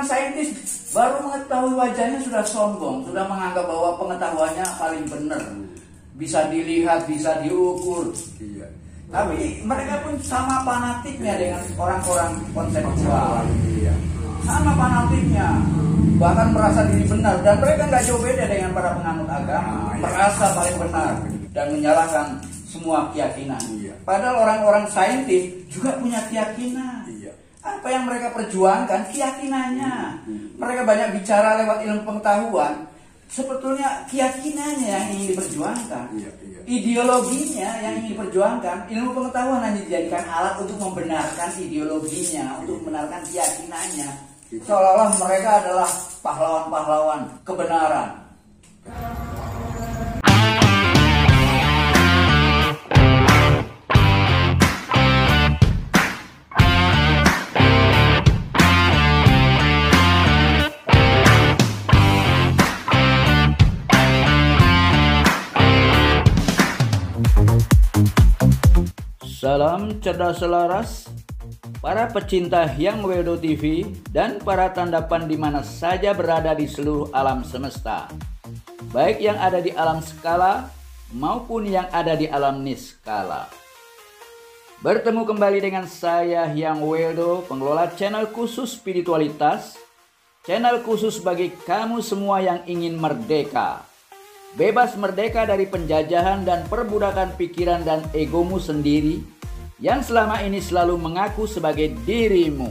orang saintis baru mengetahui wajahnya sudah sombong, sudah menganggap bahwa pengetahuannya paling benar, bisa dilihat, bisa diukur. Iya. Tapi mereka pun sama fanatiknya dengan orang-orang konseptual. Iya. Sama fanatiknya, bahkan merasa diri benar, dan mereka nggak jauh beda dengan para penganut agama, merasa paling benar dan menyalahkan semua keyakinan. Iya. Padahal orang-orang saintis juga punya keyakinan. Iya. Apa yang mereka perjuangkan keyakinannya. Mereka banyak bicara lewat ilmu pengetahuan, sebetulnya keyakinannya yang ingin diperjuangkan. Iya, iya. Ideologinya yang ingin diperjuangkan. Ilmu pengetahuan hanya dijadikan alat untuk membenarkan ideologinya, untuk membenarkan keyakinannya. Seolah-olah mereka adalah pahlawan-pahlawan kebenaran. Salam cerdas selaras, para pecinta Hyang Wedo TV dan para tandapan di mana saja berada di seluruh alam semesta, baik yang ada di alam skala maupun yang ada di alam niskala. Bertemu kembali dengan saya Hyang Wedo, pengelola channel khusus spiritualitas, channel khusus bagi kamu semua yang ingin merdeka. Bebas merdeka dari penjajahan dan perbudakan pikiran dan egomu sendiri yang selama ini selalu mengaku sebagai dirimu.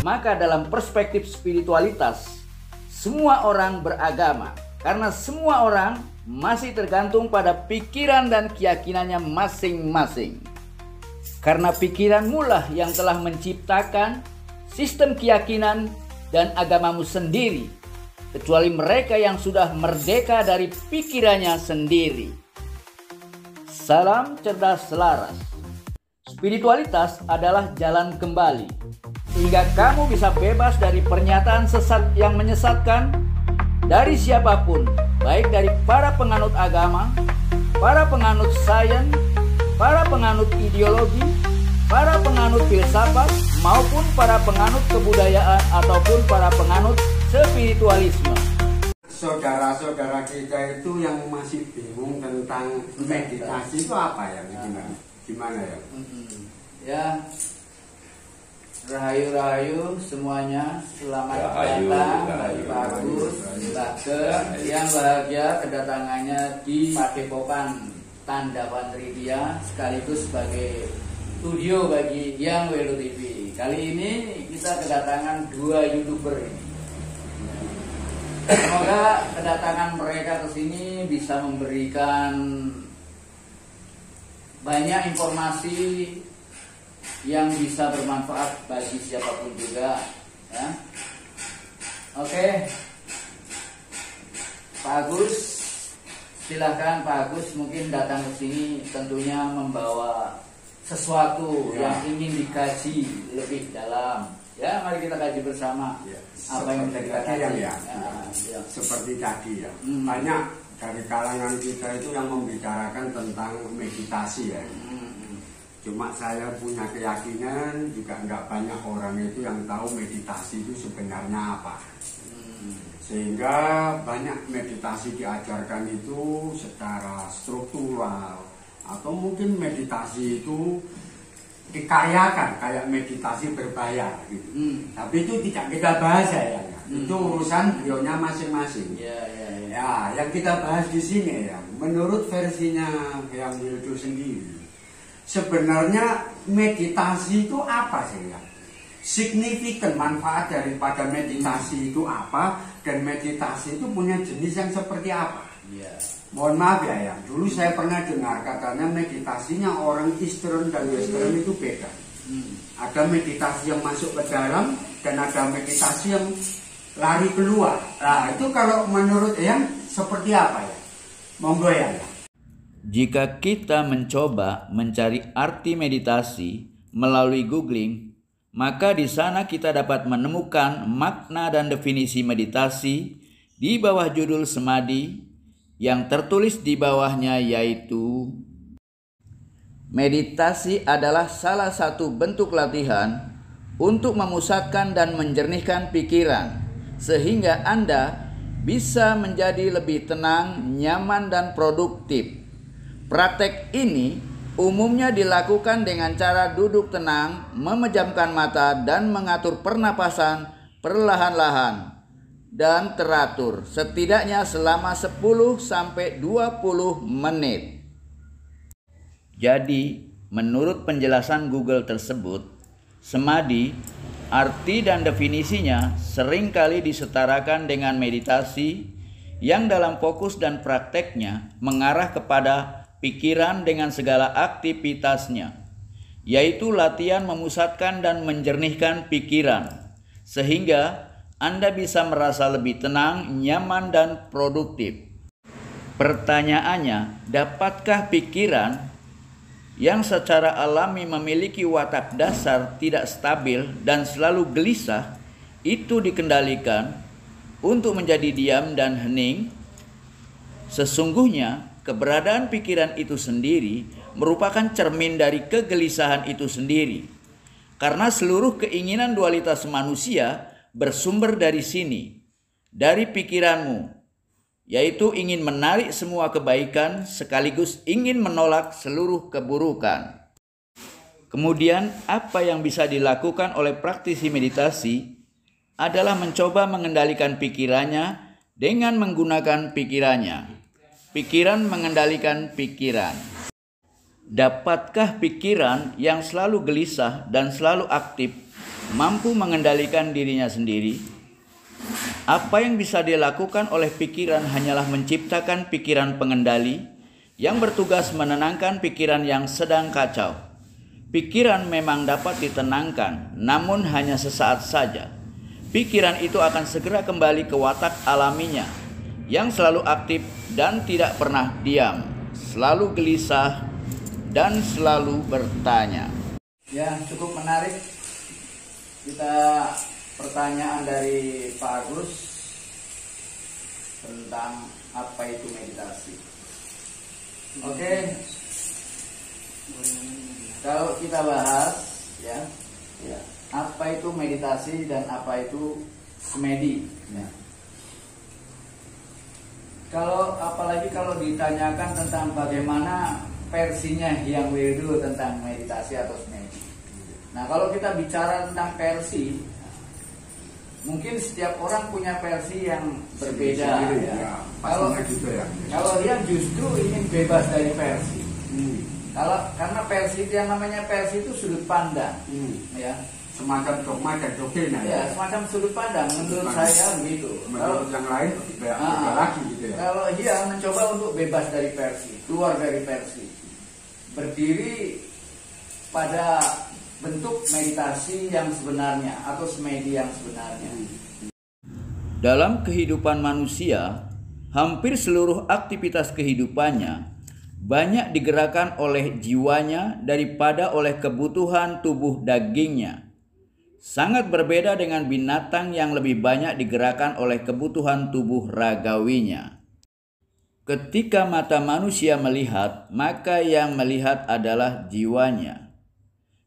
Maka dalam perspektif spiritualitas, semua orang beragama karena semua orang masih tergantung pada pikiran dan keyakinannya masing-masing. Karena pikiranmu lah yang telah menciptakan sistem keyakinan dan agamamu sendiri, kecuali mereka yang sudah merdeka dari pikirannya sendiri. Salam cerdas selaras. Spiritualitas adalah jalan kembali, sehingga kamu bisa bebas dari pernyataan sesat yang menyesatkan dari siapapun, baik dari para penganut agama, para penganut sains, para penganut ideologi, para penganut filsafat, maupun para penganut kebudayaan ataupun para penganut spiritualisme. Saudara-saudara kita itu yang masih bingung tentang meditasi itu apa ya? Gimana ya? Ya, rahayu-rahayu semuanya, selamat Rahayu, datang rahayu, Pak Agus, rahayu. Mbak Ke, yang bahagia kedatangannya di Padepokan Tandapan Tridia, sekaligus sebagai studio bagi Hyang Wedo TV. Kali ini kita kedatangan dua YouTuber ini. Semoga kedatangan mereka ke sini bisa memberikan banyak informasi yang bisa bermanfaat bagi siapapun juga, ya. Oke, Pak Agus, silahkan Pak Agus, mungkin datang ke sini tentunya membawa sesuatu yang ingin dikaji lebih dalam. Ya, mari kita kaji bersama apa yang bisa kita kaji. Seperti tadi ya, banyak dari kalangan kita itu yang membicarakan tentang meditasi ya. Cuma saya punya keyakinan juga nggak banyak orang itu yang tahu meditasi itu sebenarnya apa. Sehingga banyak meditasi diajarkan itu secara struktural, atau mungkin meditasi itu dikayakan kayak meditasi berbayar gitu. Tapi itu tidak kita bahas ya. Itu urusan beliaunya masing-masing. Ya, yang kita bahas di sini ya, menurut versinya yang Wildo sendiri, sebenarnya meditasi itu apa sih ya? Signifikan manfaat daripada meditasi itu apa, dan meditasi itu punya jenis yang seperti apa? Mohon maaf ya, dulu saya pernah dengar katanya meditasinya orang Eastern dan Western itu beda. Ada meditasi yang masuk ke dalam dan ada meditasi yang lari keluar. Nah, itu kalau menurut yang seperti apa ya? Monggo ya. Jika kita mencoba mencari arti meditasi melalui googling, maka di sana kita dapat menemukan makna dan definisi meditasi di bawah judul Semadi yang tertulis di bawahnya, yaitu meditasi adalah salah satu bentuk latihan untuk memusatkan dan menjernihkan pikiran, sehingga Anda bisa menjadi lebih tenang, nyaman, dan produktif. Praktek ini umumnya dilakukan dengan cara duduk tenang, memejamkan mata, dan mengatur pernapasan perlahan-lahan dan teratur, setidaknya selama 10-20 menit. Jadi, menurut penjelasan Google tersebut, samadhi, arti dan definisinya seringkali disetarakan dengan meditasi yang dalam fokus dan prakteknya mengarah kepada pikiran dengan segala aktivitasnya, yaitu latihan memusatkan dan menjernihkan pikiran, sehingga Anda bisa merasa lebih tenang, nyaman, dan produktif. Pertanyaannya, dapatkah pikiran yang secara alami memiliki watak dasar tidak stabil dan selalu gelisah itu dikendalikan untuk menjadi diam dan hening? Sesungguhnya keberadaan pikiran itu sendiri merupakan cermin dari kegelisahan itu sendiri, karena seluruh keinginan dualitas manusia bersumber dari sini, dari pikiranmu, yaitu ingin menarik semua kebaikan sekaligus ingin menolak seluruh keburukan. Kemudian apa yang bisa dilakukan oleh praktisi meditasi adalah mencoba mengendalikan pikirannya dengan menggunakan pikirannya. Pikiran mengendalikan pikiran. Dapatkah pikiran yang selalu gelisah dan selalu aktif mampu mengendalikan dirinya sendiri? Apa yang bisa dilakukan oleh pikiran hanyalah menciptakan pikiran pengendali yang bertugas menenangkan pikiran yang sedang kacau. Pikiran memang dapat ditenangkan, namun hanya sesaat saja. Pikiran itu akan segera kembali ke watak alaminya yang selalu aktif dan tidak pernah diam, selalu gelisah dan selalu bertanya. Ya, cukup menarik. Kita pertanyaan dari Pak Agus tentang apa itu meditasi. Oke. Kalau kita bahas ya, apa itu meditasi dan apa itu semedi ya. Apalagi kalau ditanyakan tentang bagaimana versinya Hyang Wildo tentang meditasi atau semedi. Nah, kalau kita bicara tentang versi, mungkin setiap orang punya versi yang berbeda ya. Kalau dia justru ingin bebas dari versi. Karena versi itu yang namanya versi itu sudut pandang, ya. Semacam dogma dan doktrin ya. Semacam sudut pandang menurut saya begitu. Menurut yang lain beda lagi gitu ya. Kalau dia mencoba untuk bebas dari versi, keluar dari versi, berdiri pada bentuk meditasi yang sebenarnya atau semedi yang sebenarnya. Dalam kehidupan manusia, hampir seluruh aktivitas kehidupannya banyak digerakkan oleh jiwanya daripada oleh kebutuhan tubuh dagingnya. Sangat berbeda dengan binatang yang lebih banyak digerakkan oleh kebutuhan tubuh ragawinya. Ketika mata manusia melihat, maka yang melihat adalah jiwanya.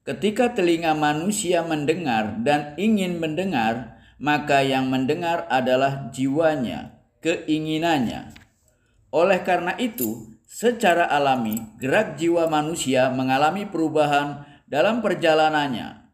Ketika telinga manusia mendengar dan ingin mendengar, maka yang mendengar adalah jiwanya, keinginannya. Oleh karena itu, secara alami, gerak jiwa manusia mengalami perubahan dalam perjalanannya.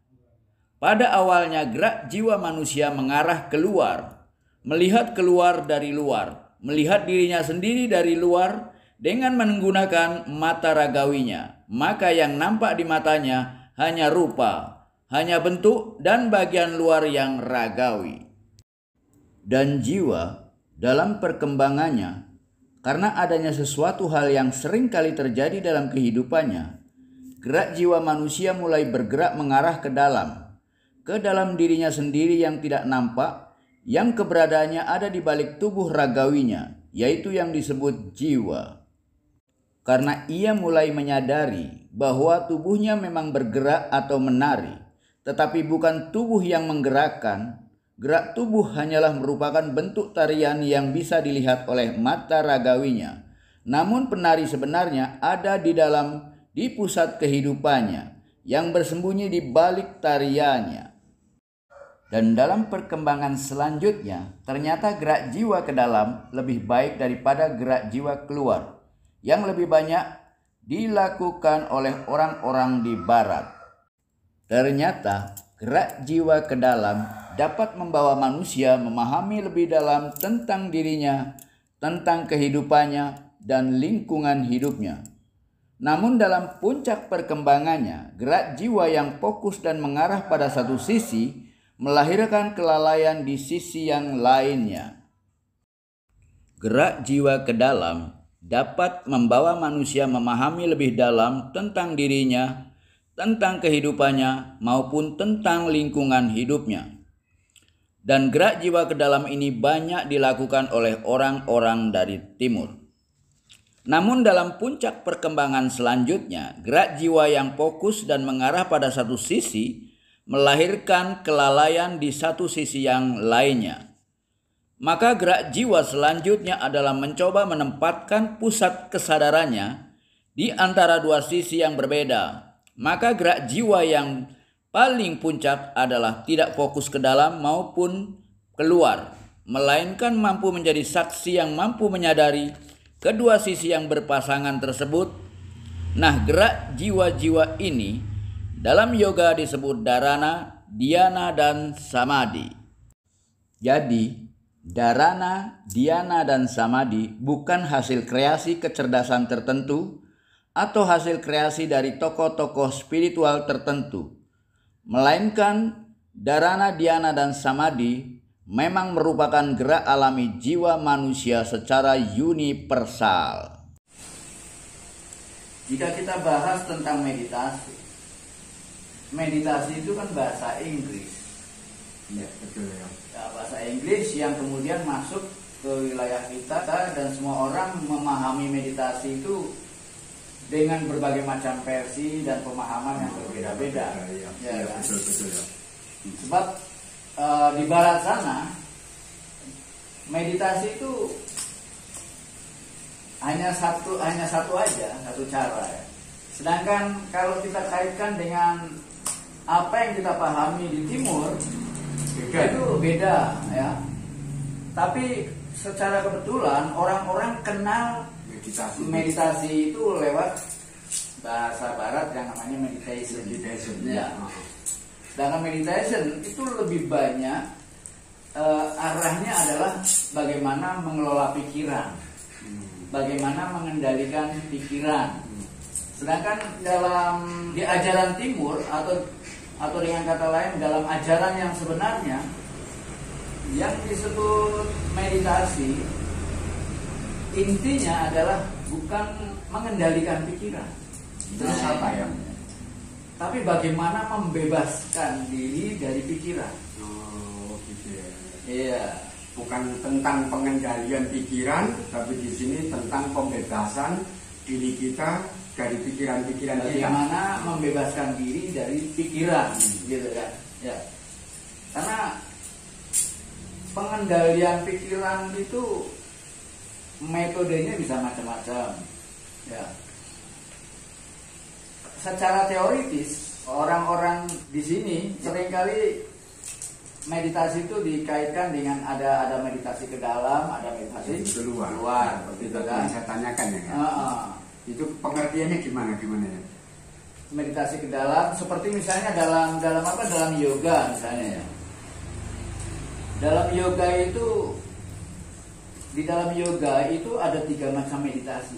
Pada awalnya, gerak jiwa manusia mengarah keluar, melihat keluar dari luar, melihat dirinya sendiri dari luar dengan menggunakan mata ragawinya. Maka yang nampak di matanya hanya rupa, hanya bentuk dan bagian luar yang ragawi. Dan jiwa dalam perkembangannya, karena adanya sesuatu hal yang sering kali terjadi dalam kehidupannya, gerak jiwa manusia mulai bergerak mengarah ke dalam dirinya sendiri yang tidak nampak, yang keberadaannya ada di balik tubuh ragawinya, yaitu yang disebut jiwa. Karena ia mulai menyadari bahwa tubuhnya memang bergerak atau menari, tetapi bukan tubuh yang menggerakkan. Gerak tubuh hanyalah merupakan bentuk tarian yang bisa dilihat oleh mata ragawinya. Namun penari sebenarnya ada di pusat kehidupannya, yang bersembunyi di balik tariannya. Dan dalam perkembangan selanjutnya, ternyata gerak jiwa ke dalam lebih baik daripada gerak jiwa keluar, yang lebih banyak dilakukan oleh orang-orang di barat. Ternyata gerak jiwa ke dalam dapat membawa manusia memahami lebih dalam tentang dirinya, tentang kehidupannya, dan lingkungan hidupnya. Namun dalam puncak perkembangannya, gerak jiwa yang fokus dan mengarah pada satu sisi melahirkan kelalaian di sisi yang lainnya. Gerak jiwa ke dalam dapat membawa manusia memahami lebih dalam tentang dirinya, tentang kehidupannya, maupun tentang lingkungan hidupnya. Dan gerak jiwa ke dalam ini banyak dilakukan oleh orang-orang dari timur. Namun dalam puncak perkembangan selanjutnya, gerak jiwa yang fokus dan mengarah pada satu sisi melahirkan kelalaian di satu sisi yang lainnya. Maka gerak jiwa selanjutnya adalah mencoba menempatkan pusat kesadarannya di antara dua sisi yang berbeda. Maka gerak jiwa yang paling puncak adalah tidak fokus ke dalam maupun keluar, melainkan mampu menjadi saksi yang mampu menyadari kedua sisi yang berpasangan tersebut. Nah, gerak jiwa-jiwa ini dalam yoga disebut dharana, dhyana, dan samadhi. Jadi, dharana, dhyana, dan samadhi bukan hasil kreasi kecerdasan tertentu atau hasil kreasi dari tokoh-tokoh spiritual tertentu, melainkan dharana, dhyana, dan samadhi memang merupakan gerak alami jiwa manusia secara universal. Jika kita bahas tentang meditasi, meditasi itu kan bahasa Inggris. Ya, betul ya. Bahasa Inggris yang kemudian masuk ke wilayah kita, dan semua orang memahami meditasi itu dengan berbagai macam versi dan pemahaman yang berbeda-beda. Ya, betul ya. Sebab di barat sana meditasi itu hanya satu aja, satu cara ya. Sedangkan kalau kita kaitkan dengan apa yang kita pahami di timur, itu beda ya. Tapi secara kebetulan orang-orang kenal meditasi itu lewat bahasa barat yang namanya meditation. Ya. Sedangkan meditation itu lebih banyak arahnya adalah bagaimana mengelola pikiran, bagaimana mengendalikan pikiran. Sedangkan di ajaran timur atau dengan kata lain dalam ajaran yang sebenarnya, yang disebut meditasi intinya adalah bukan mengendalikan pikiran. Terus apa ya? Tapi bagaimana membebaskan diri dari pikiran. Oh, gitu ya. Iya. Bukan tentang pengendalian pikiran, tapi di sini tentang pembebasan diri kita dari pikiran-pikiran kita. Bagaimana membebaskan diri dari pikiran, gitu kan? Ya. Karena pengendalian pikiran itu metodenya bisa macam-macam. Ya. Secara teoritis, orang-orang di sini seringkali meditasi itu dikaitkan dengan ada meditasi ke dalam, ada meditasi keluar. Itu kan saya tanyakan ya kan? Itu pengertiannya gimana ya? Meditasi ke dalam seperti misalnya dalam yoga misalnya ya. Dalam yoga itu, di dalam yoga itu ada 3 macam meditasi.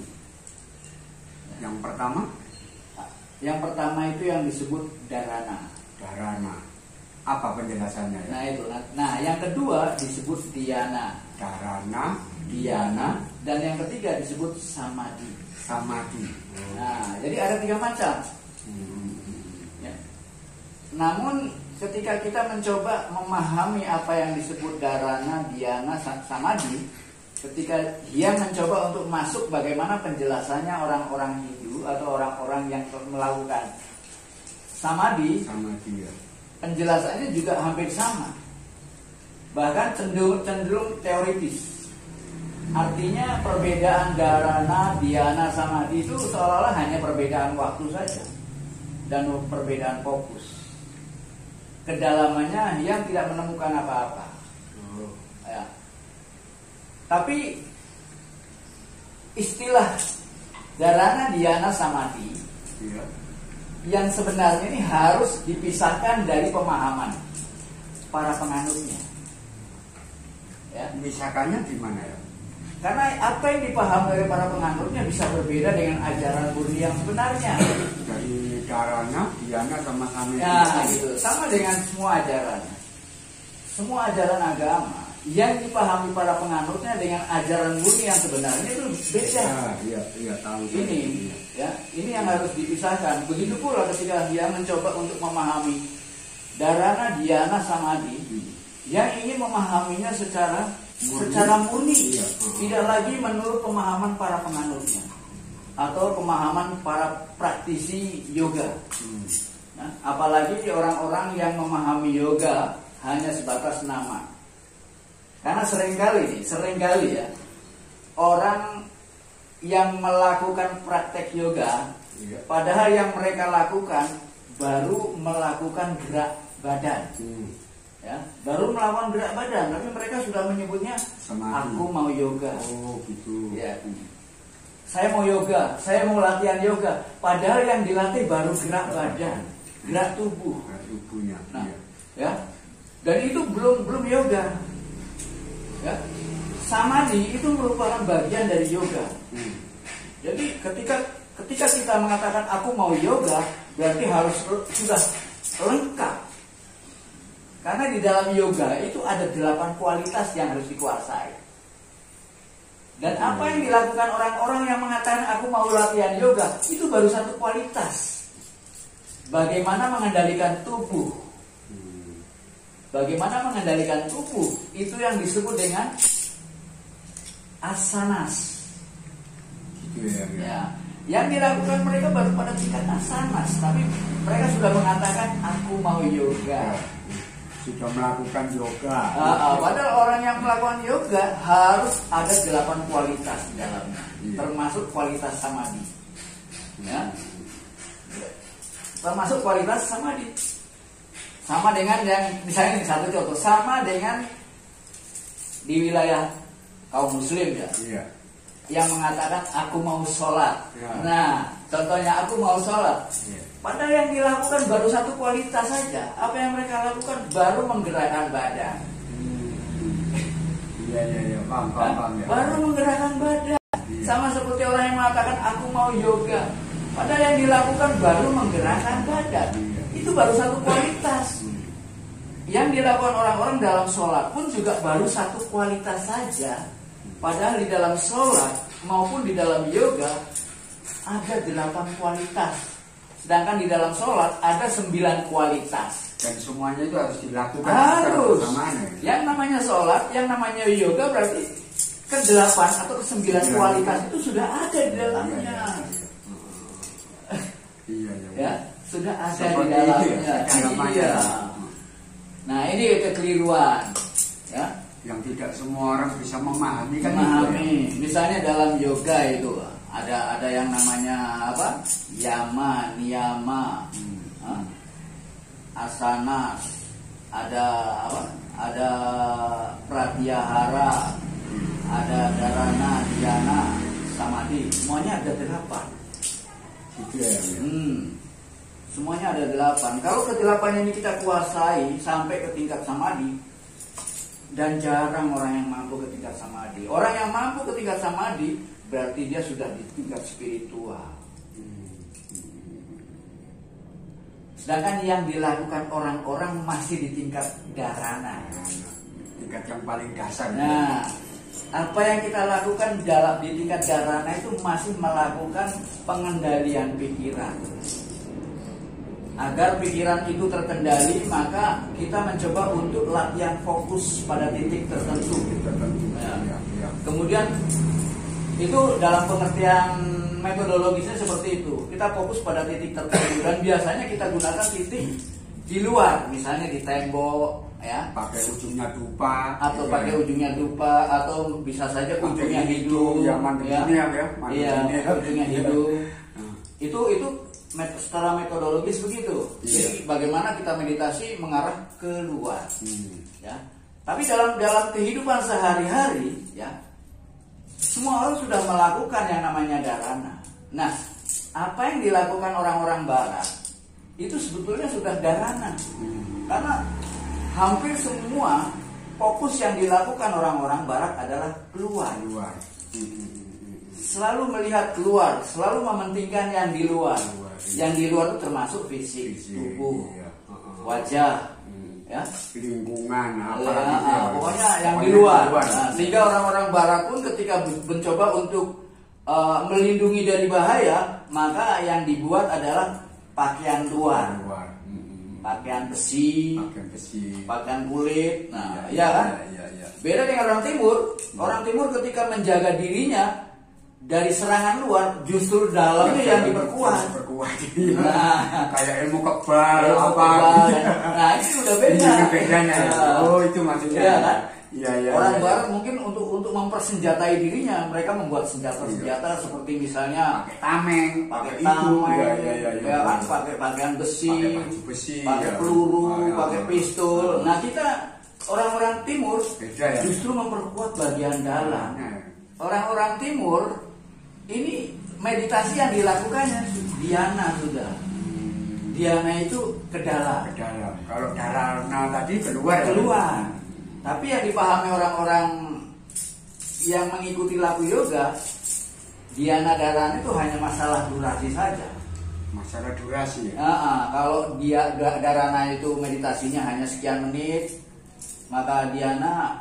Yang pertama itu yang disebut dharana. Apa penjelasannya ya? Nah itu. Nah yang kedua disebut dhyana. Dharana, dhyana, dan yang ketiga disebut samadhi. Nah, jadi ada 3 macam. Ya. Namun ketika kita mencoba memahami apa yang disebut dharana, dhyana, samadhi, ketika dia mencoba untuk masuk bagaimana penjelasannya orang-orang Hindu atau orang-orang yang melakukan samadhi ya. Penjelasannya juga hampir sama, bahkan cenderung teoritis. Artinya perbedaan dharana, dhyana, samadhi itu seolah-olah hanya perbedaan waktu saja dan perbedaan fokus. kedalamannya yang tidak menemukan apa-apa. Ya. Tapi istilah dharana dhyana samadhi yang sebenarnya ini harus dipisahkan dari pemahaman para penganutnya. Ya. Misalkannya di mana ya? Karena apa yang dipahami oleh para penganutnya bisa berbeda dengan ajaran murni yang sebenarnya. Dari dharana, dhyana sama samadhi. Ya, gitu. Sama dengan semua ajaran. Semua ajaran agama yang dipahami para penganutnya dengan ajaran murni yang sebenarnya itu beda. Iya, tahu. Ini, ya, ini yang harus dipisahkan. Begitu pula ketika dia mencoba untuk memahami dharana, dhyana, samadhi, yang ingin memahaminya secara murni, tidak lagi menurut pemahaman para penganutnya atau pemahaman para praktisi yoga. Nah, apalagi orang-orang yang memahami yoga hanya sebatas nama. Karena seringkali ya, orang yang melakukan praktek yoga, padahal yang mereka lakukan baru melakukan gerak badan. Ya, baru melakukan gerak badan, tapi mereka sudah menyebutnya aku mau yoga. Oh, gitu. Ya. Saya mau yoga, saya mau latihan yoga. Padahal yang dilatih baru gerak badan, gerak tubuh. Gerak tubuhnya. Nah, ya. Dan itu belum yoga. Ya. Samadhi itu merupakan bagian dari yoga. Jadi ketika kita mengatakan aku mau yoga, berarti harus sudah lengkap. Karena di dalam yoga itu ada 8 kualitas yang harus dikuasai. Dan apa yang dilakukan orang-orang yang mengatakan aku mau latihan yoga, itu baru satu kualitas. Bagaimana mengendalikan tubuh. Bagaimana mengendalikan tubuh, itu yang disebut dengan asanas. Ya. Yang dilakukan mereka baru pada tingkat asanas, tapi mereka sudah mengatakan aku mau yoga. Sudah melakukan yoga. Padahal orang yang melakukan yoga harus ada 8 kualitas di dalamnya, termasuk kualitas samadhi. Ya. Termasuk kualitas samadhi. Sama dengan yang misalnya ini satu contoh, sama dengan di wilayah kaum muslim ya. Yang mengatakan aku mau sholat. Nah, contohnya aku mau sholat. Padahal yang dilakukan baru satu kualitas saja. Apa yang mereka lakukan baru menggerakkan badan. Paham ya. Baru menggerakkan badan. Sama seperti orang yang mengatakan aku mau yoga. Padahal yang dilakukan baru menggerakkan badan. Itu baru satu kualitas. Yang dilakukan orang-orang dalam sholat pun juga baru satu kualitas saja. Padahal di dalam sholat maupun di dalam yoga ada 8 kualitas. Sedangkan di dalam sholat ada 9 kualitas. Dan semuanya itu harus dilakukan harus. Bersamaan. Yang namanya sholat, yang namanya yoga berarti ke-8 atau ke-9 kualitas itu sudah ada di dalamnya. Ya, sudah ada seperti di dalamnya. Iya. Nah, ini kekeliruan. Ya. Yang tidak semua orang bisa memahami kan. Misalnya dalam yoga itu ada yang namanya apa? Yama, niyama, asana, ada apa? Ada pratyahara, ada dharana, dhyana, samadhi. Semuanya ada 8. Gitu ya. Semuanya ada 8. Kalau ke-8 ini kita kuasai sampai ke tingkat samadhi, dan jarang orang yang mampu ke tingkat samadhi. Orang yang mampu ke tingkat samadhi berarti dia sudah di tingkat spiritual. Sedangkan yang dilakukan orang-orang masih di tingkat dharana. Tingkat yang paling dasar. Nah, apa yang kita lakukan di tingkat dharana itu masih melakukan pengendalian pikiran. Agar pikiran itu terkendali, maka kita mencoba untuk latihan fokus pada titik tertentu. Ya. Kemudian itu dalam pengertian metodologisnya seperti itu. Kita fokus pada titik tertentu dan biasanya kita gunakan titik di luar, misalnya di tembok, ya. Pakai ujungnya dupa. Atau pakai ujungnya dupa, atau bisa saja ujungnya hidung. Ujungnya hidung. Itu secara metodologis begitu. Jadi bagaimana kita meditasi mengarah keluar. Ya. Tapi dalam kehidupan sehari-hari, ya, semua orang sudah melakukan yang namanya dharana. Nah, apa yang dilakukan orang-orang Barat itu sebetulnya sudah dharana. Karena hampir semua fokus yang dilakukan orang-orang Barat adalah keluar. Selalu melihat keluar, selalu mementingkan yang di luar. Yang di luar itu termasuk fisik, tubuh, wajah, ya, lingkungan, pokoknya yang di luar. Nah, sehingga orang-orang Barat pun ketika mencoba untuk melindungi dari bahaya, maka yang dibuat adalah pakaian luar. Pakaian besi, pakaian kulit. Nah, ya kan? Beda dengan orang Timur. Orang Timur ketika menjaga dirinya dari serangan luar, justru dalamnya yang diperkuat. Nah, kayak ilmu kebal apa. Nah, itu udah beda. Itu bedanya. Oh, itu maksudnya. Ya, kan? Orang ya. Barat mungkin untuk mempersenjatai dirinya, mereka membuat senjata-senjata seperti misalnya pakai tameng, ya kan, pakai pakaian besi, pakai peluru, pakai pistol. Nah, kita orang-orang Timur justru memperkuat bagian dalam. Orang-orang Timur ini meditasi yang dilakukannya dhyana sudah. Dhyana itu ke dalam. Kalau dharana tadi keluar. Tapi yang dipahami orang-orang yang mengikuti laku yoga, dhyana dharana itu hanya masalah durasi saja. Masalah durasi. Kalau dia dharana itu meditasinya hanya sekian menit, maka dhyana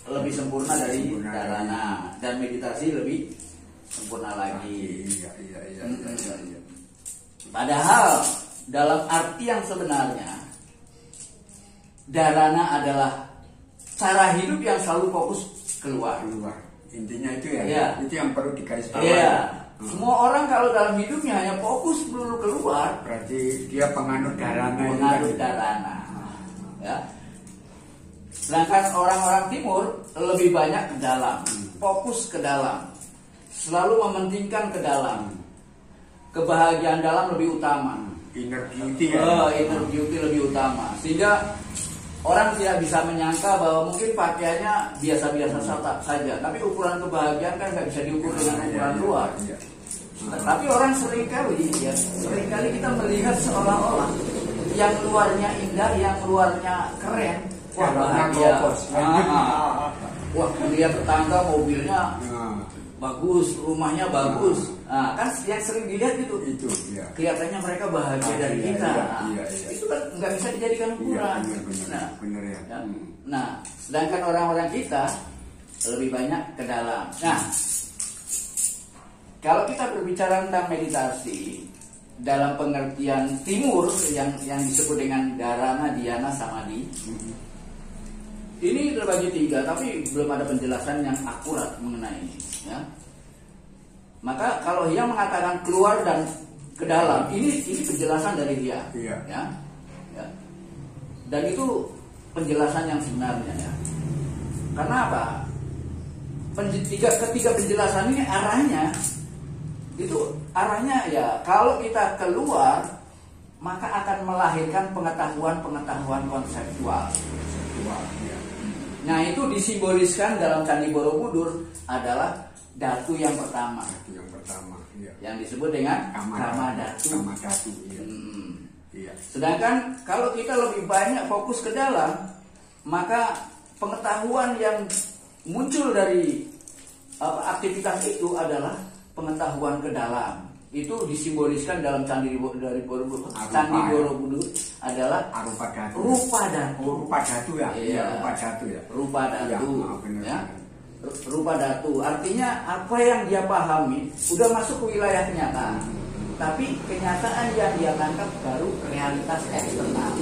lebih sempurna dari dharana, dan meditasi lebih sempurna lagi. Iya. Padahal dalam arti yang sebenarnya, dharana adalah cara hidup yang selalu fokus keluar. Intinya itu ya. Itu yang perlu digarisbawahi. Iya. Semua orang kalau dalam hidupnya hanya fokus melulu keluar, berarti dia penganut dharana. Ya. Sedangkan orang-orang Timur lebih banyak ke dalam, fokus ke dalam, selalu mementingkan ke dalam. Kebahagiaan dalam lebih utama. Inner beauty inner beauty lebih utama. Sehingga orang tidak bisa menyangka bahwa mungkin pakaiannya biasa-biasa saja, tapi ukuran kebahagiaan kan nggak bisa diukur dengan ukuran luar. Tapi orang seringkali kita melihat seolah-olah yang luarnya indah, yang luarnya keren, wah bahagia. Wah, melihat tetangga mobilnya bagus, rumahnya bagus. Nah, kan yang sering dilihat itu kelihatannya mereka bahagia dari kita. Itu kan nggak bisa dijadikan ukuran. Benar ya. Nah, sedangkan orang-orang kita lebih banyak ke dalam. Nah, kalau kita berbicara tentang meditasi dalam pengertian Timur yang disebut dengan dharana, dhyana, samadhi, ini terbagi 3, tapi belum ada penjelasan yang akurat mengenai ini. Ya. Maka kalau dia mengatakan keluar dan ke dalam, ini penjelasan dari dia. Ya. Dan itu penjelasan yang sebenarnya. Ya. Karena apa? Ketiga penjelasan ini arahnya ya, kalau kita keluar maka akan melahirkan pengetahuan konseptual. Nah, itu disimboliskan dalam Candi Borobudur adalah datu yang pertama. Yang disebut dengan Kama Datu. Sedangkan kalau kita lebih banyak fokus ke dalam, maka pengetahuan yang muncul dari aktivitas itu adalah pengetahuan ke dalam. Itu disimboliskan dalam Candi Borobudur. Candi Borobudur adalah rupa datu. Rupa datu artinya apa yang dia pahami udah masuk ke wilayah nyata, tapi kenyataan yang dia tangkap baru realitas eksternal,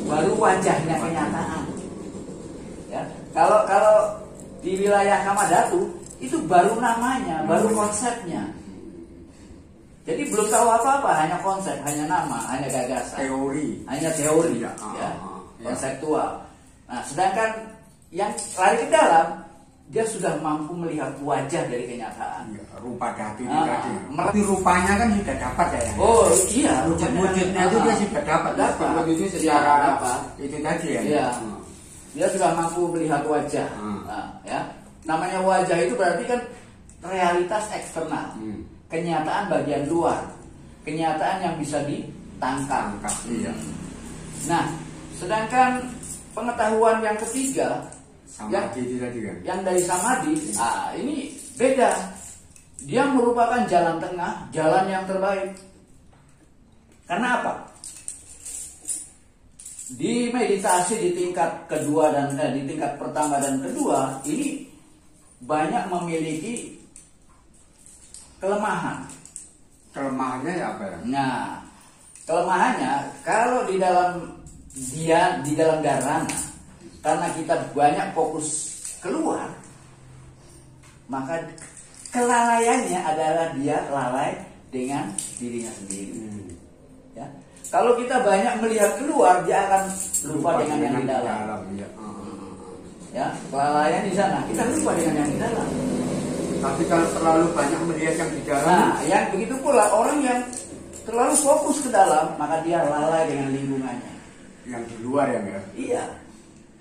baru wajahnya kenyataan. Ya, kalau di wilayah Kama Datu itu baru namanya, baru konsepnya. Jadi belum tahu apa-apa, hanya konsep, hanya nama, hanya gagasan, hanya teori, konseptual. Nah, sedangkan yang lari ke dalam dia sudah mampu melihat wajah dari kenyataan. Ya, rupa datu tadi. Tapi rupanya kan sudah dapat ya. Oh iya, wujudnya itu dia sudah dapat. Dapat itu secara itu tadi ya. Iya. Dia sudah mampu melihat wajah. Nah, ya. Namanya wajah itu berarti kan realitas eksternal. Kenyataan bagian luar. Kenyataan yang bisa ditangkap. Iya. Nah, sedangkan pengetahuan yang ketiga Samadhi tadi kan? Yang dari samadhi, ini beda. Dia merupakan jalan tengah, jalan yang terbaik. Karena apa? Di meditasi di tingkat kedua dan di tingkat pertama dan kedua ini banyak memiliki kelemahan. Kelemahannya ya apa ya? Nah, kelemahannya kalau di dalam dharana, karena kita banyak fokus keluar, maka kelalaiannya adalah dia lalai dengan dirinya sendiri. Ya. Kalau kita banyak melihat keluar, dia akan lupa dengan yang di dalam. Ya, kelalaian di sana, kita lupa dengan yang di dalam. Tapi kalau terlalu banyak melihat yang di dalam, nah, yang begitu pula orang yang terlalu fokus ke dalam, maka dia lalai dengan lingkungannya. Yang di luar ya, Mbak? Iya.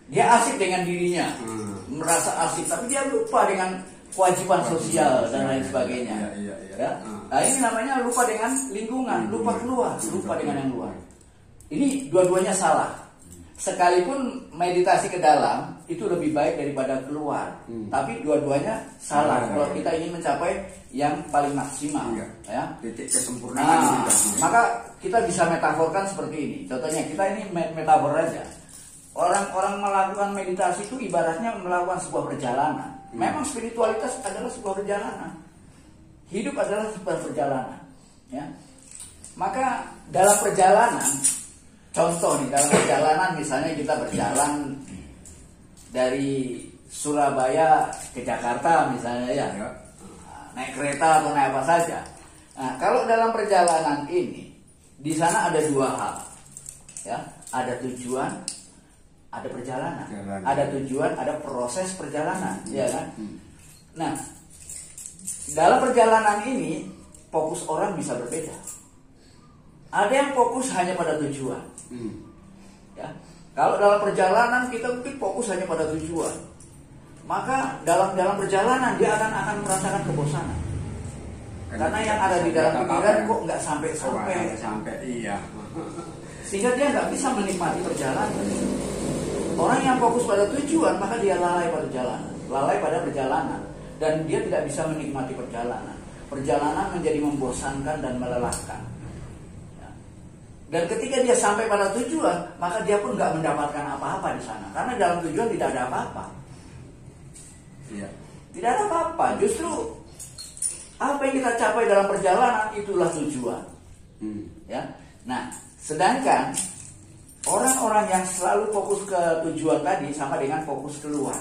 Dia asik dengan dirinya, merasa asik, tapi dia lupa dengan kewajiban sosial dan lain sebagainya. Iya. Ya? Nah, ini namanya lupa dengan lingkungan, lupa keluar, lupa dengan yang luar. Ini dua-duanya salah. Sekalipun meditasi ke dalam itu lebih baik daripada keluar, tapi dua-duanya salah. Kalau kita ingin mencapai yang paling maksimal, ya, titik kesempurnaan. Maka kita bisa metaforkan seperti ini. Contohnya kita ini metafor aja. Orang-orang melakukan meditasi itu ibaratnya melakukan sebuah perjalanan. Memang spiritualitas adalah sebuah perjalanan. Hidup adalah sebuah perjalanan. Ya. Maka dalam perjalanan, contoh nih, dalam perjalanan misalnya kita berjalan dari Surabaya ke Jakarta misalnya ya. Naik kereta atau naik apa saja. Nah, kalau dalam perjalanan ini, di sana ada dua hal. Ya, ada tujuan, ada perjalanan. Ada tujuan, ada proses perjalanan, ya kan? Nah, dalam perjalanan ini fokus orang bisa berbeda. Ada yang fokus hanya pada tujuan. Ya. Kalau dalam perjalanan kita mungkin fokus hanya pada tujuan, maka dalam perjalanan dia akan merasakan kebosanan. Karena yang ada di dalam pikiran kok nggak sampai, iya. Sehingga dia nggak bisa menikmati perjalanan. Orang yang fokus pada tujuan, maka dia lalai pada perjalanan, dan dia tidak bisa menikmati perjalanan. Perjalanan menjadi membosankan dan melelahkan. Ya. Dan ketika dia sampai pada tujuan, maka dia pun nggak mendapatkan apa-apa di sana, karena dalam tujuan tidak ada apa-apa. Iya. Tidak ada apa-apa. Justru apa yang kita capai dalam perjalanan itulah tujuan. Ya. Nah, sedangkan orang-orang yang selalu fokus ke tujuan tadi sama dengan fokus keluar.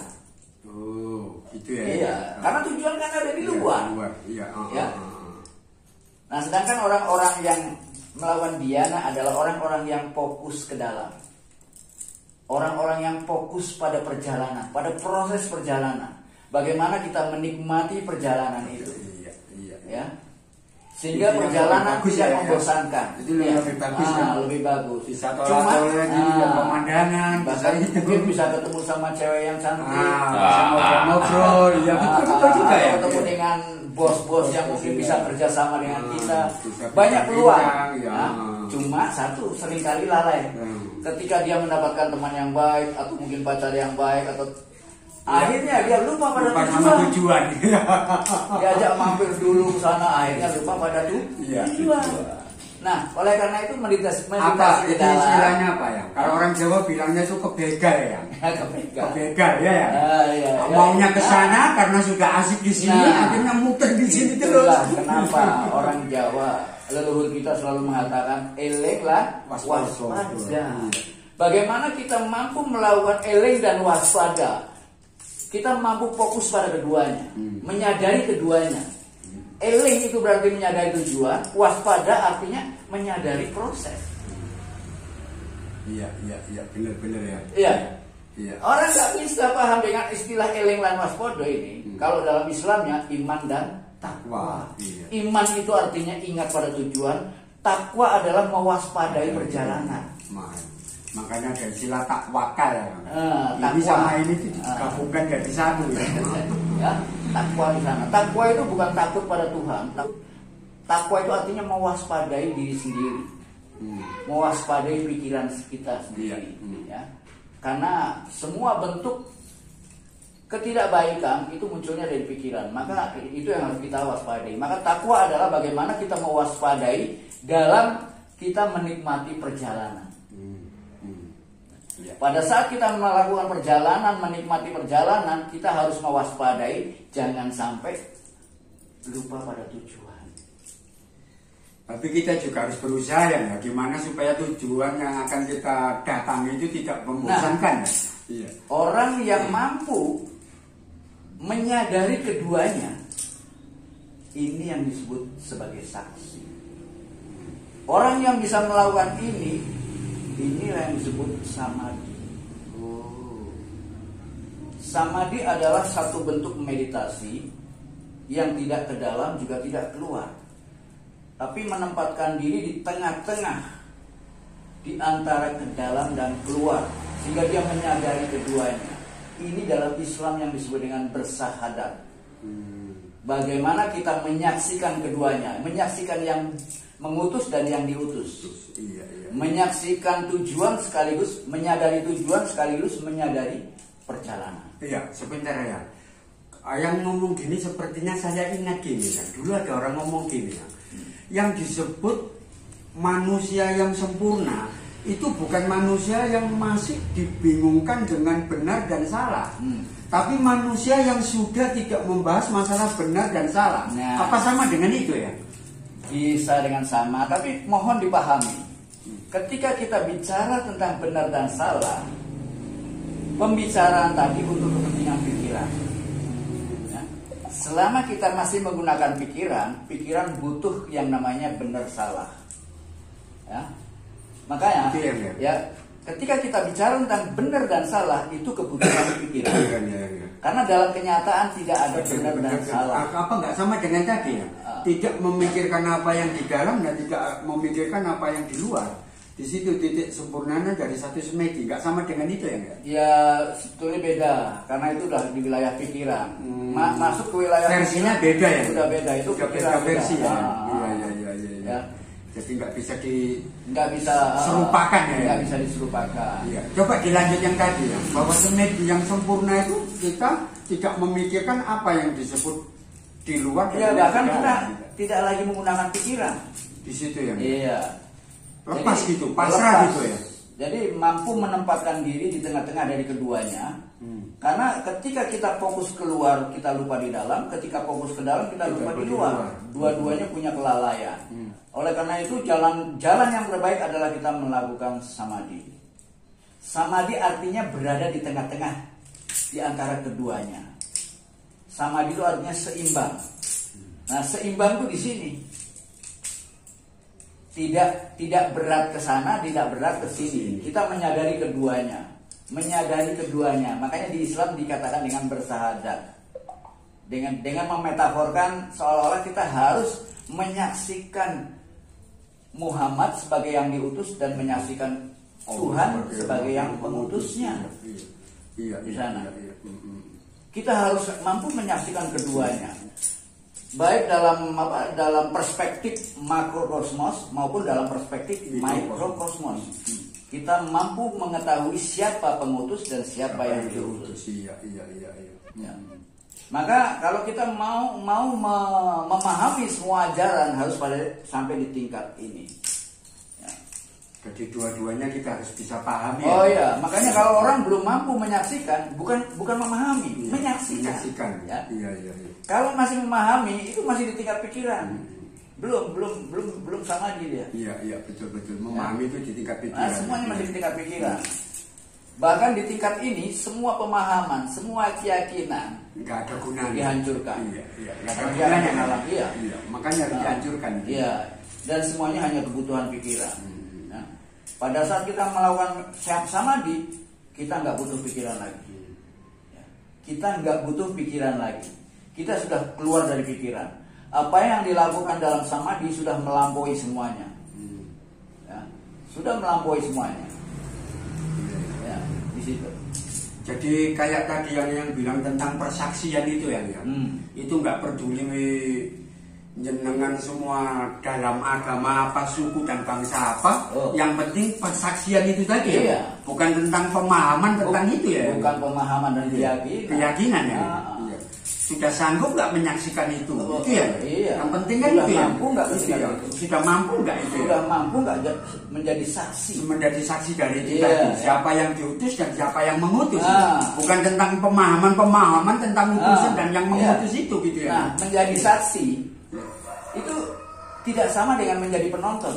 Oh, gitu ya. Iya, karena tujuan kan ada di luar. Iya. Ya. Nah, sedangkan orang-orang yang melawan dhyana adalah orang-orang yang fokus ke dalam. Orang-orang yang fokus pada perjalanan, pada proses perjalanan. Bagaimana kita menikmati perjalanan itu. Iya. Ya. Sehingga itu perjalanan tidak membosankan. Itu lebih bagus ya. Lebih bagus. Bisa tolak-tolak pemandangan. Bahkan mungkin bisa ketemu sama cewek yang cantik. Bisa ngobrol-ngobrol. Ya betul juga ya. Ketemu dengan bos-bos yang mungkin bisa kerjasama dengan kita. Banyak peluang. Cuma satu, seringkali lalai. Ketika dia mendapatkan teman yang baik, atau mungkin pacar yang baik, atau akhirnya dia lupa pada tujuan. Diajak mampir dulu ke sana, akhirnya lupa pada tujuan. Nah, oleh karena itu meditasi apa ke itu dalam. istilahnya apa ya? Kalau orang Jawa bilangnya itu kebegal ya. Kebegal ya. Maunya ke sana karena sudah asik di sini, akhirnya muter di sini terus. Kenapa orang Jawa, leluhur kita selalu mengatakan elenglah waspada. Bagaimana kita mampu melakukan eleng dan waspada? Kita mampu fokus pada keduanya, menyadari keduanya. Eleng itu berarti menyadari tujuan, waspada artinya menyadari proses. Iya, benar-benar ya. Iya. Iya. Orang nggak bisa paham dengan istilah eling lan waspada ini. Kalau dalam Islamnya iman dan takwa. Iya. Iman itu artinya ingat pada tujuan. Takwa adalah mewaspadai perjalanan. Makanya ada istilah takwakal. Ini takwa. sama ini digabungkan jadi satu ya. Ya, takwa di sana. Takwa itu bukan takut pada Tuhan. Takwa itu artinya mewaspadai diri sendiri. Mewaspadai pikiran kita sendiri. Ya. Karena semua bentuk ketidakbaikan itu munculnya dari pikiran. Maka itu yang harus kita waspadai. Maka takwa adalah bagaimana kita mewaspadai dalam kita menikmati perjalanan. Pada saat kita melakukan perjalanan, menikmati perjalanan, kita harus mewaspadai jangan sampai lupa pada tujuan. Tapi kita juga harus berusaha ya, gimana supaya tujuan yang akan kita datangi itu tidak membosankan. Iya. Orang yang mampu menyadari keduanya, ini yang disebut sebagai saksi. Orang yang bisa melakukan inilah yang disebut samadhi. Samadhi adalah satu bentuk meditasi yang tidak ke dalam juga tidak keluar, tapi menempatkan diri di tengah-tengah, di antara ke dalam dan keluar, sehingga dia menyadari keduanya. Ini dalam Islam yang disebut dengan bersahadat. Bagaimana kita menyaksikan keduanya, menyaksikan yang mengutus dan yang diutus. Iya. Menyaksikan tujuan sekaligus menyadari tujuan sekaligus menyadari perjalanan. Iya, sebentar ya. Yang ngomong gini sepertinya saya ingat gini ya. Dulu ada orang ngomong gini ya. Yang disebut manusia yang sempurna itu bukan manusia yang masih dibingungkan dengan benar dan salah. Tapi manusia yang sudah tidak membahas masalah benar dan salah. Nah, apa sama dengan itu ya? Bisa dengan sama, tapi mohon dipahami. Ketika kita bicara tentang benar dan salah, pembicaraan tadi untuk kepentingan pikiran. Ya. Selama kita masih menggunakan pikiran butuh yang namanya benar salah. Ya. Makanya, ya, ketika kita bicara tentang benar dan salah, itu kebutuhan pikiran. Karena dalam kenyataan tidak ada benar dan salah. Apa nggak sama dengan tadi ya? Tidak memikirkan apa yang di dalam dan tidak memikirkan apa yang di luar. Di situ titik sempurnanya dari satu semedi. Nggak sama dengan itu ya? Ya sebetulnya beda, karena itu udah di wilayah pikiran. Masuk ke wilayah versinya beda ya? Udah beda, itu pikiran versi ya? Iya. Jadi nggak bisa serupakan ya? Nggak bisa diserupakan. Iya. Coba dilanjut yang tadi ya, bahwa semedi yang sempurna itu kita tidak memikirkan apa yang disebut di luar. Iya, bahkan kita tidak lagi menggunakan pikiran. Di situ ya? Iya. Lepas gitu, pasrah gitu ya? Jadi mampu menempatkan diri di tengah-tengah dari keduanya. Karena ketika kita fokus keluar, kita lupa di dalam. Ketika fokus ke dalam, kita lupa di luar. Dua-duanya punya kelalaian. Oleh karena itu, jalan yang terbaik adalah kita melakukan samadhi. Samadhi artinya berada di tengah-tengah, di antara keduanya. Samadhi itu artinya seimbang. Nah, seimbang itu di sini. Tidak berat ke sana, tidak berat ke sini. Kita menyadari keduanya. Makanya di Islam dikatakan dengan bersahadat. Dengan memetaforkan seolah-olah kita harus menyaksikan Muhammad sebagai yang diutus dan menyaksikan Tuhan sebagai yang pengutusnya. Iya, di sana. Kita harus mampu menyaksikan keduanya. Baik dalam perspektif makrokosmos maupun dalam perspektif mikrokosmos. Kita mampu mengetahui siapa pengutus dan siapa yang diutus. Iya. Ya. Maka kalau kita mau memahami semua ajaran harus sampai di tingkat ini. Ya. Jadi dua-duanya kita harus bisa pahami. Oh iya, makanya kalau orang belum mampu menyaksikan, bukan memahami, menyaksikan. Ya. Iya. Kalau masih memahami, itu masih di tingkat pikiran. Belum sama dia. Iya, betul. Memahami itu di tingkat pikiran. Nah, semuanya masih di tingkat pikiran. Bahkan di tingkat ini, semua pemahaman, semua keyakinan nggak ada gunanya. Dihancurkan. Iya. Nggak ada gunanya. Iya. Makanya harus dihancurkan. Iya. Dan semuanya hanya kebutuhan pikiran. Nah, pada saat kita melakukan samadhi, kita nggak butuh pikiran lagi. Ya. Kita nggak butuh pikiran lagi. Kita sudah keluar dari pikiran. Apa yang dilakukan dalam samadhi sudah melampaui semuanya. Ya. Sudah melampaui semuanya. Ya, di situ. Jadi kayak tadi yang bilang tentang persaksian itu ya, itu nggak peduli jenengan semua dalam agama apa, suku dan bangsa apa, yang penting persaksian itu tadi ya, bukan tentang pemahaman tentang itu ya, bukan pemahaman dan keyakinan ya. Iya. Sudah sanggup nggak menyaksikan itu ya. Iya. Yang penting kan sudah itu mampu nggak ya. Sudah mampu nggak itu? Sudah mampu nggak menjadi saksi? Menjadi saksi dari itu tadi. Siapa yang diutus dan siapa yang mengutus. Bukan tentang pemahaman tentang utusan dan yang mengutus itu gitu ya. Nah, menjadi saksi itu tidak sama dengan menjadi penonton.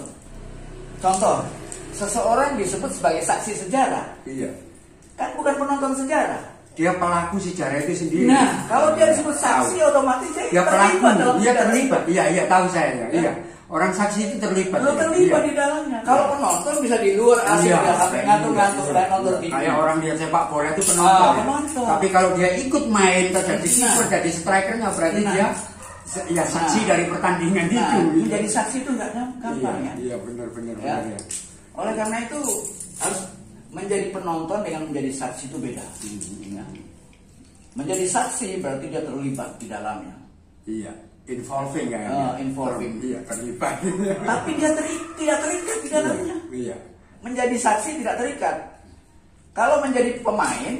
Contoh, seseorang disebut sebagai saksi sejarah. Iya. Kan bukan penonton sejarah. Dia pelaku sejarah itu sendiri. Nah, kalau dia disebut saksi, otomatis dia pelaku. Dia terlibat. Iya, tahu saya. Ya. Iya. Orang saksi itu terlibat. Terlibat di dalamnya. Kalau penonton bisa di luar asik ngantuk-ngantuk dan nonton TV. Kayak orang dia sepak bola itu penonton. Tapi kalau dia ikut main terjadi kiper, jadi strikernya berarti dia ya saksi dari pertandingan itu. Menjadi saksi itu nggak gampang ya. Iya, benar ya. Oleh karena itu harus menjadi penonton dengan menjadi saksi itu beda. Ya. Menjadi saksi berarti dia terlibat di dalamnya. Iya, involving ya. Involving. Iya, terlibat. Tapi dia tidak terikat di dalamnya. Iya. Menjadi saksi tidak terikat. Kalau menjadi pemain,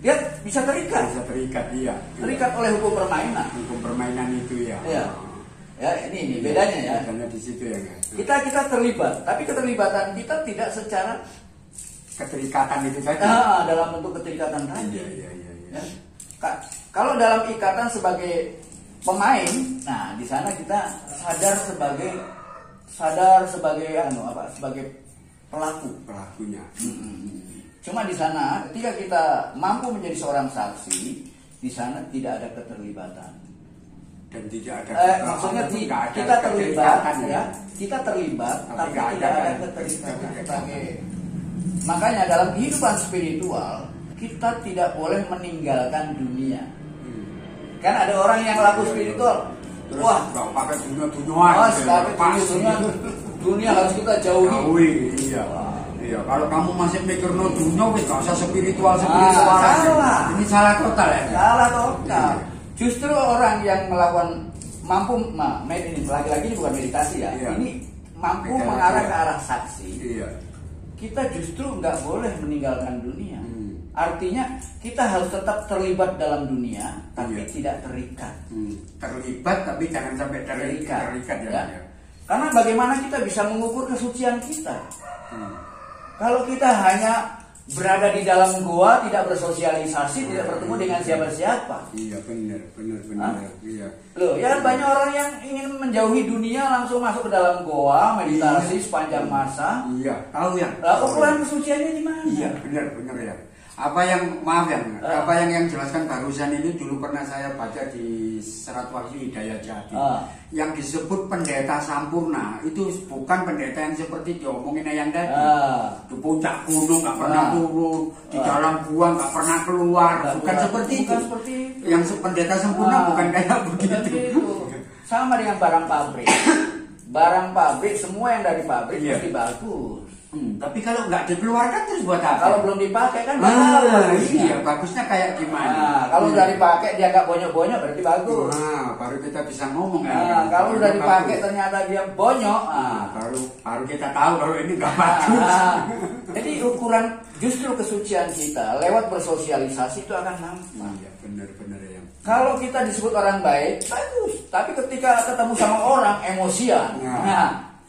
dia bisa terikat. Bisa terikat, iya. Terikat oleh hukum permainan. Hukum permainan itu ya. Iya. Ya, ini bedanya ya. Bedanya di situ ya, guys. Kita terlibat, tapi keterlibatan kita tidak secara keterikatan itu tadi. Dalam bentuk keterikatan tadi. Iya. Ya. Kalau dalam ikatan sebagai pemain, nah di sana kita sadar sebagai sebagai pelakunya. Cuma di sana ketika kita mampu menjadi seorang saksi, di sana tidak ada keterlibatan. Dan tidak ada maksudnya kita terlibat ya. Kita terlibat tapi tidak ada keterikatan sebagai. Makanya dalam kehidupan spiritual kita tidak boleh meninggalkan dunia. Kan ada orang yang laku spiritual, wah, pakai dunia harus kita jauhi. Iya. Kalau kamu masih mikir dunia, wis gak usah spiritual. Salah. Ini salah total ya. Salah total. Justru orang yang melakukan mampu, ini lagi-lagi ini bukan meditasi ya. Ini mampu mengarah ke arah saksi. Iya. Kita justru nggak boleh meninggalkan dunia. Artinya kita harus tetap terlibat dalam dunia, tapi tidak terikat. Terlibat tapi jangan sampai terikat ya. Karena bagaimana kita bisa mengukur kesucian kita? Kalau kita hanya berada di dalam goa, tidak bersosialisasi, tidak bertemu dengan siapa-siapa. Iya, benar. Iya. Loh, ya banyak orang yang ingin menjauhi dunia langsung masuk ke dalam goa, meditasi sepanjang masa. Iya, tahu ya. Lah, ukuran kesuciannya di mana? Iya, benar ya. Apa yang jelaskan barusan ini dulu pernah saya baca di Serat Wahyu Hidayat Jati. Yang disebut pendeta sampurna itu bukan pendeta yang seperti diomongin yang tadi. Di puncak gunung nggak pernah turun, di dalam gua nggak pernah keluar, bukan seperti itu. Yang pendeta sempurna bukan kayak begitu. Sama dengan barang pabrik. Barang pabrik semua yang dari pabrik pasti bagus. Tapi kalau nggak dikeluarkan terus buat apa? Kalau belum dipakai kan bagus. Iya, bagusnya kayak gimana? Kalau udah dipakai dia nggak bonyok-bonyok berarti bagus. Baru kita bisa ngomong. Kalau udah dipakai ternyata dia bonyok, baru kita tahu kalau ini nggak bagus. Jadi ukuran justru kesucian kita lewat bersosialisasi itu akan nampak. Iya, benar ya. Kalau kita disebut orang baik, bagus. Tapi ketika ketemu sama orang emosian,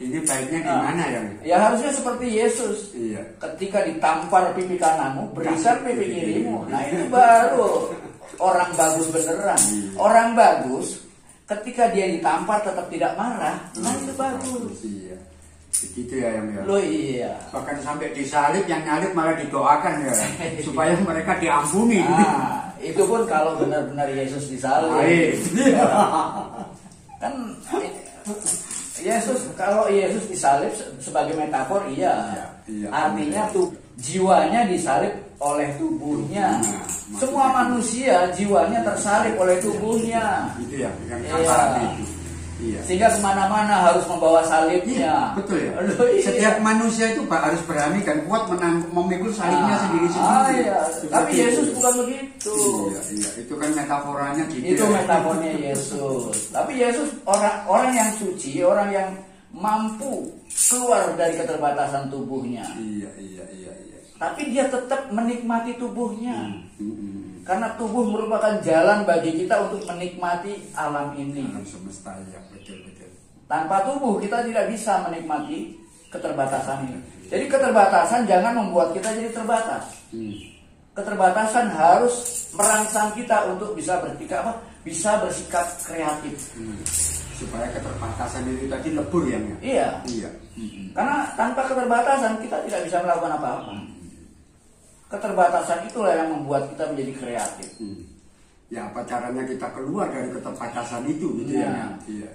ini baiknya gimana ya? Ya harusnya seperti Yesus. Iya. Ketika ditampar pipi kananmu, berikan pipi kirimu. Nah itu baru orang bagus beneran. Orang bagus ketika dia ditampar tetap tidak marah. Nah itu bagus. Iya. Begitu ya yang ya. Loh iya. Bahkan sampai disalib, yang nyalib malah didoakan ya, supaya mereka diampuni. Itu pun kalau benar-benar Yesus disalib. Kan kalau Yesus disalib sebagai metafor iya. Artinya tuh jiwanya disalib oleh tubuhnya. Semua manusia jiwanya tersalib oleh tubuhnya. Itu ya, yang kata itu. Iya. Sehingga kemana-mana harus membawa salibnya. Iya, betul ya. Aduh, iya. Setiap manusia itu harus berani dan kuat memikul salibnya sendiri-sendiri. Iya. Tapi Yesus bukan begitu. Iya. Itu kan metaforanya gitu. Itu metafornya Yesus. Tapi Yesus orang yang suci, orang yang mampu keluar dari keterbatasan tubuhnya. Iya. Tapi dia tetap menikmati tubuhnya. Karena tubuh merupakan jalan bagi kita untuk menikmati alam ini. Alam semesta, ya betul. Tanpa tubuh kita tidak bisa menikmati keterbatasan ini. Jadi keterbatasan jangan membuat kita jadi terbatas. Keterbatasan harus merangsang kita untuk bisa bersikap kreatif. Supaya keterbatasan itu tadi lebur ya. Iya. Karena tanpa keterbatasan kita tidak bisa melakukan apa-apa. Keterbatasan itulah yang membuat kita menjadi kreatif. Ya, apa caranya kita keluar dari keterbatasan itu gitu ya. Iya.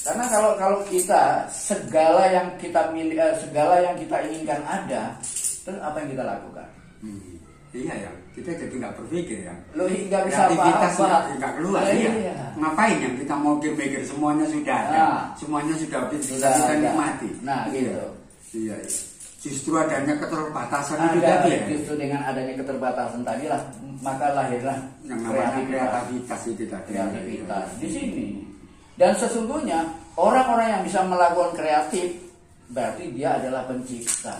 Karena kalau kita segala yang kita segala yang kita inginkan ada, terus apa yang kita lakukan? Iya ya, kita jadi nggak berpikir ya. Lo nggak bisa apa-apa. Nggak keluar ya. Ngapain yang kita mau mikir semuanya sudah ada, semuanya sudah bisa kita nikmati. Nah gitu. Iya. Justru adanya keterbatasan itu tadi ya. Justru dengan adanya keterbatasan tadi lah, maka lahirlah yang namanya kreativitas itu tadi. Kreativitas di sini. Dan sesungguhnya orang-orang yang bisa melakukan kreatif berarti dia adalah pencipta.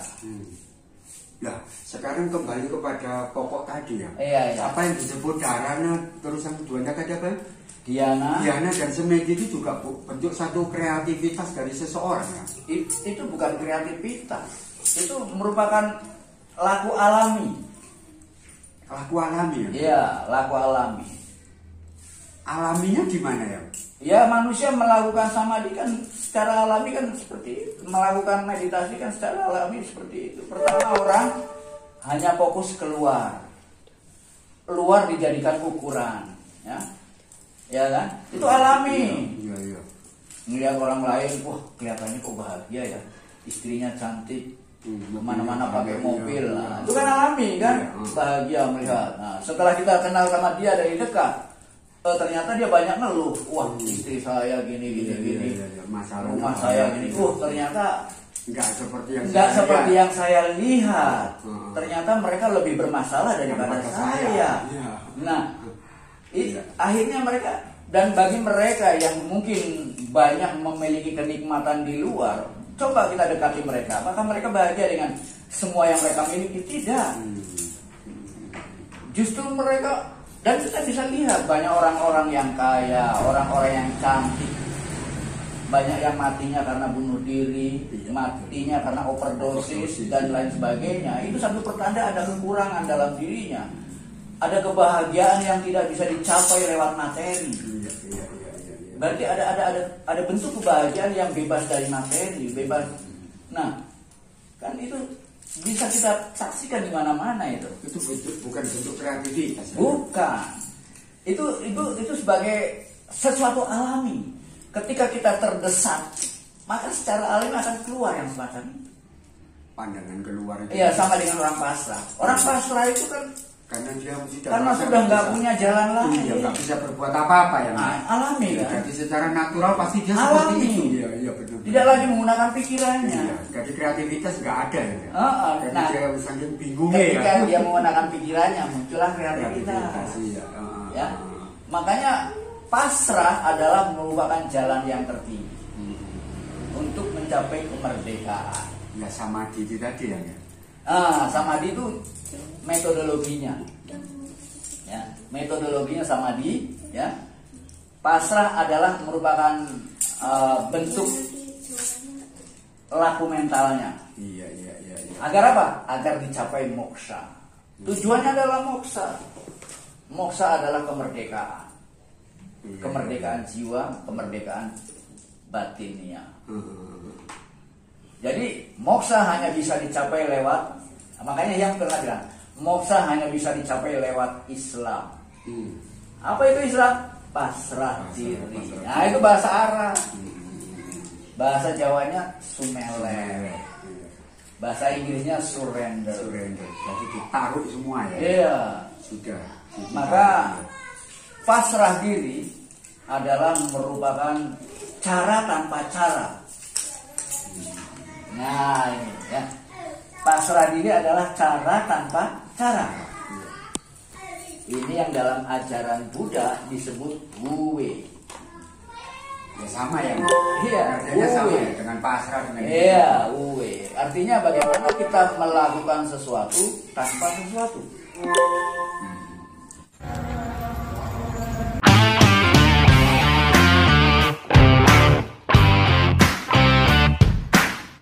Nah, sekarang kembali kepada pokok tadi ya. Iya. Apa yang disebut dharana terus yang keduanya kata apa? Dhyana dan semedi itu juga bentuk satu kreativitas dari seseorang ya. Itu bukan kreativitas. Itu merupakan laku alami. Laku alami ya? Iya, laku alami. Alaminya di mana ya? Ya, manusia melakukan samadhi kan secara alami kan seperti itu. Melakukan meditasi kan secara alami seperti itu. Pertama orang hanya fokus keluar. Keluar dijadikan ukuran, ya. Ya kan? Itu alami. Iya. Ngelihat orang lain, wah kelihatannya kok bahagia ya. Istrinya cantik. Kemana-mana pakai mobil, nah, itu kan alami kan, bahagia melihat. Nah, setelah kita kenal sama dia dari dekat, ternyata dia banyak ngeluh, wah istri saya gini, masalah rumah saya gini, ternyata nggak seperti yang saya lihat. Ternyata mereka lebih bermasalah daripada saya. Nah, akhirnya mereka, dan bagi mereka yang mungkin banyak memiliki kenikmatan di luar, coba kita dekati mereka, apakah mereka bahagia dengan semua yang mereka miliki? Tidak. Justru mereka, dan kita bisa lihat banyak orang-orang yang kaya, orang-orang yang cantik, banyak yang matinya karena bunuh diri, matinya karena overdosis dan lain sebagainya. Itu satu pertanda ada kekurangan dalam dirinya, ada kebahagiaan yang tidak bisa dicapai lewat materi. Berarti ada bentuk kebahagiaan yang bebas dari materi, bebas. Nah, kan itu bisa kita saksikan di mana-mana itu. Itu bukan bentuk kreativitas. Bukan. Itu sebagai sesuatu alami. Ketika kita terdesak, maka secara alami akan keluar yang semacam itu. Pandangan keluar itu. Iya, sama dengan orang pasrah. Orang pasrah itu kan karena dia sudah nggak punya jalan lain. Iya, nggak bisa berbuat apa-apa ya. Alami kan. Jadi secara natural pasti dia seperti itu. Iya betul. Tidak lagi menggunakan pikirannya. Iya, jadi kreativitas nggak ada ya. Jadi nah, dia saking bingung ketika dia menggunakan pikirannya muncullah kreativitas. Ya. Makanya pasrah adalah merupakan jalan yang tertinggi untuk mencapai kemerdekaan. Ya samadhi itu tadi ya. Samadhi itu metodologinya, ya, metodologinya samadhi, ya. Pasrah adalah merupakan bentuk laku mentalnya. Iya. Agar apa? Agar dicapai moksha. Tujuannya adalah moksha. Moksha adalah kemerdekaan, kemerdekaan jiwa, kemerdekaan batinia. Jadi moksha hanya bisa dicapai lewat, makanya yang pernah bilang moksha hanya bisa dicapai lewat Islam. Apa itu Islam? Pasrah diri. Nah itu bahasa Arab. Bahasa Jawanya sumeleh. Bahasa Inggrisnya surrender. Surrender. Jadi ditaruh semua ya. Iya. Sudah. Maka pasrah diri adalah merupakan cara tanpa cara. Nah ini ya, pasrah diri adalah cara tanpa cara. Ini yang dalam ajaran Buddha disebut Wu-wei. Ya sama ya. Iya, artinya sama ya, dengan pasrah dengan iya, Wu-wei. Artinya bagaimana kita melakukan sesuatu tanpa sesuatu.